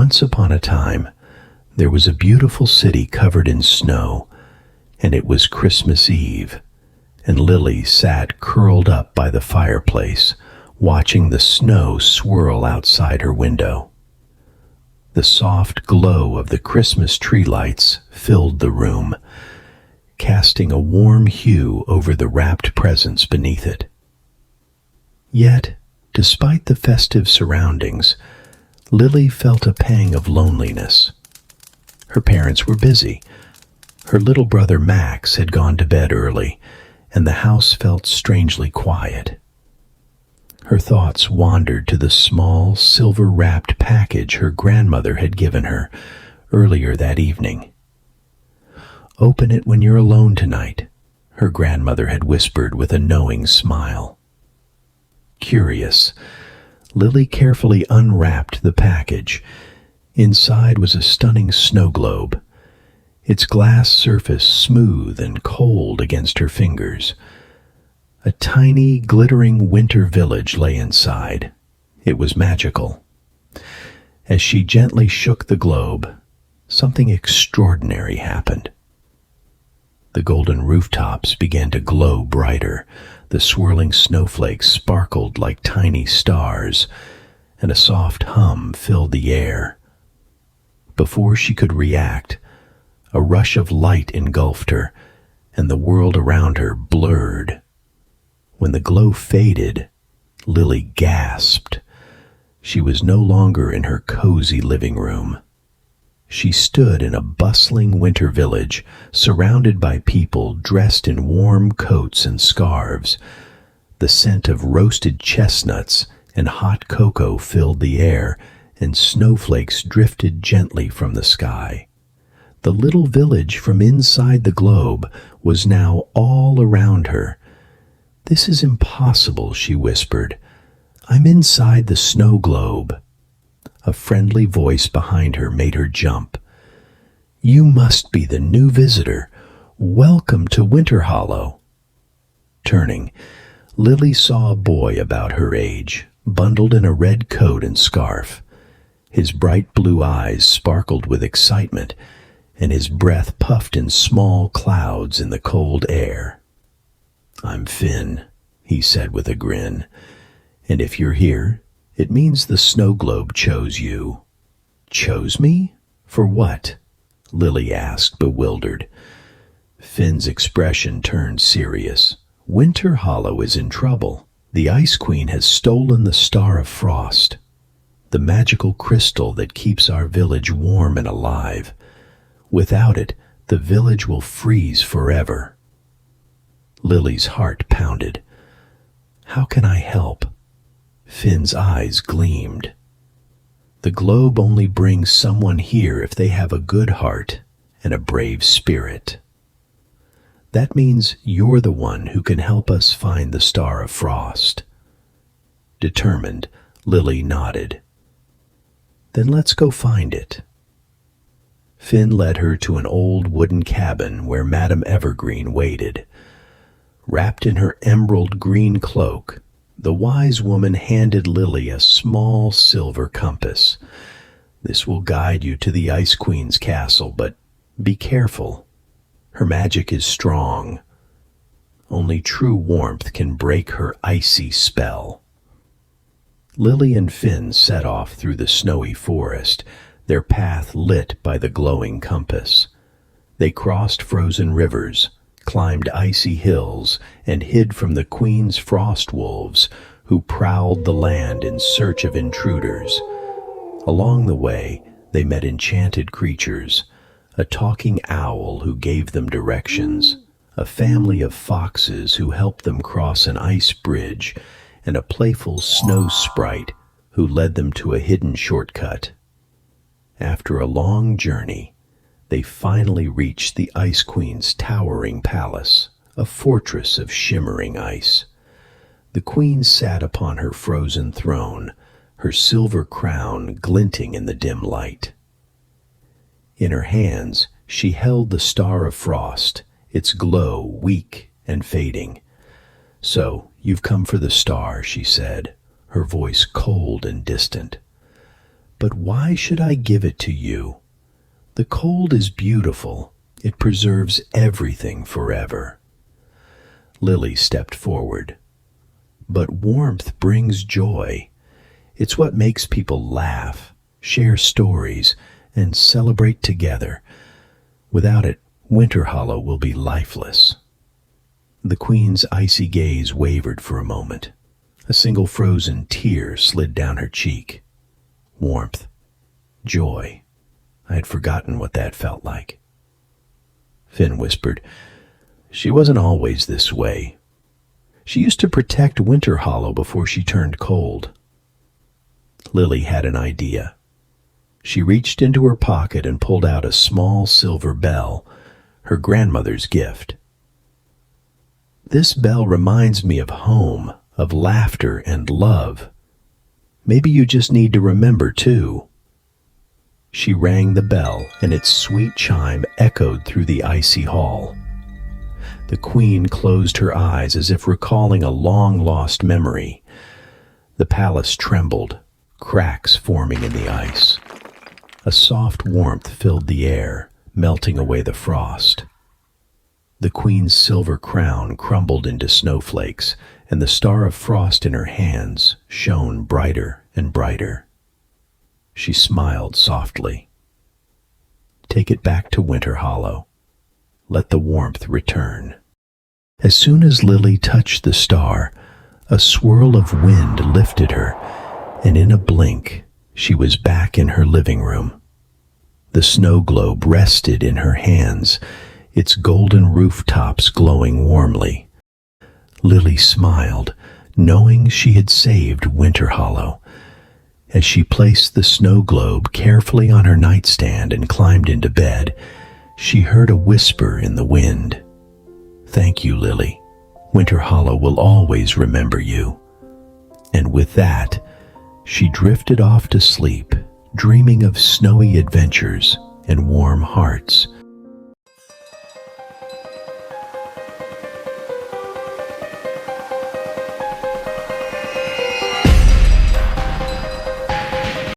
Once upon a time, there was a beautiful city covered in snow, and it was Christmas Eve, and Lily sat curled up by the fireplace, watching the snow swirl outside her window. The soft glow of the Christmas tree lights filled the room, casting a warm hue over the wrapped presents beneath it. Yet, despite the festive surroundings, Lily felt a pang of loneliness. Her parents were busy. Her little brother Max had gone to bed early, and the house felt strangely quiet. Her thoughts wandered to the small, silver-wrapped package her grandmother had given her earlier that evening. "Open it when you're alone tonight," her grandmother had whispered with a knowing smile. Curious, Lily carefully unwrapped the package. Inside was a stunning snow globe, its glass surface smooth and cold against her fingers. A tiny, glittering winter village lay inside. It was magical. As she gently shook the globe, something extraordinary happened. The golden rooftops began to glow brighter, the swirling snowflakes sparkled like tiny stars, and a soft hum filled the air. Before she could react, a rush of light engulfed her, and the world around her blurred. When the glow faded, Lily gasped. She was no longer in her cozy living room. She stood in a bustling winter village, surrounded by people dressed in warm coats and scarves. The scent of roasted chestnuts and hot cocoa filled the air, and snowflakes drifted gently from the sky. The little village from inside the globe was now all around her. "This is impossible," she whispered. "I'm inside the snow globe." A friendly voice behind her made her jump. "You must be the new visitor. Welcome to Winterhollow." Turning, Lily saw a boy about her age, bundled in a red coat and scarf. His bright blue eyes sparkled with excitement, and his breath puffed in small clouds in the cold air. "I'm Finn," he said with a grin, "and if you're here, it means the snow globe chose you." "Chose me? For what?" Lily asked, bewildered. Finn's expression turned serious. "Winterhollow is in trouble. The Ice Queen has stolen the Star of Frost, the magical crystal that keeps our village warm and alive. Without it, the village will freeze forever." Lily's heart pounded. "How can I help?" Finn's eyes gleamed. "The globe only brings someone here if they have a good heart and a brave spirit. That means you're the one who can help us find the Star of Frost." Determined, Lily nodded. "Then let's go find it." Finn led her to an old wooden cabin where Madam Evergreen waited. Wrapped in her emerald green cloak, the wise woman handed Lily a small silver compass. "This will guide you to the Ice Queen's castle, but be careful. Her magic is strong. Only true warmth can break her icy spell." Lily and Finn set off through the snowy forest, their path lit by the glowing compass. They crossed frozen rivers, climbed icy hills, and hid from the Queen's frost wolves, who prowled the land in search of intruders. Along the way, they met enchanted creatures, a talking owl who gave them directions, a family of foxes who helped them cross an ice bridge, and a playful snow sprite who led them to a hidden shortcut. After a long journey, they finally reached the Ice Queen's towering palace, a fortress of shimmering ice. The Queen sat upon her frozen throne, her silver crown glinting in the dim light. In her hands, she held the Star of Frost, its glow weak and fading. "So, you've come for the star," she said, her voice cold and distant. But why should I give it to you? The cold is beautiful. It preserves everything forever. Lily stepped forward. But warmth brings joy. It's what makes people laugh, share stories, and celebrate together. Without it, Winterhollow will be lifeless. The Queen's icy gaze wavered for a moment. A single frozen tear slid down her cheek. Warmth. Joy. I had forgotten what that felt like. Finn whispered, "She wasn't always this way. She used to protect Winterhollow before she turned cold." Lily had an idea. She reached into her pocket and pulled out a small silver bell, her grandmother's gift. "This bell reminds me of home, of laughter and love. Maybe you just need to remember, too." She rang the bell, and its sweet chime echoed through the icy hall. The Queen closed her eyes as if recalling a long-lost memory. The palace trembled, cracks forming in the ice. A soft warmth filled the air, melting away the frost. The Queen's silver crown crumbled into snowflakes, and the star of frost in her hands shone brighter and brighter. She smiled softly. "Take it back to Winterhollow. Let the warmth return." As soon as Lily touched the star, a swirl of wind lifted her, and in a blink, she was back in her living room. The snow globe rested in her hands, its golden rooftops glowing warmly. Lily smiled, knowing she had saved Winterhollow. As she placed the snow globe carefully on her nightstand and climbed into bed, she heard a whisper in the wind. "Thank you, Lily. Winterhollow will always remember you." And with that, she drifted off to sleep, dreaming of snowy adventures and warm hearts.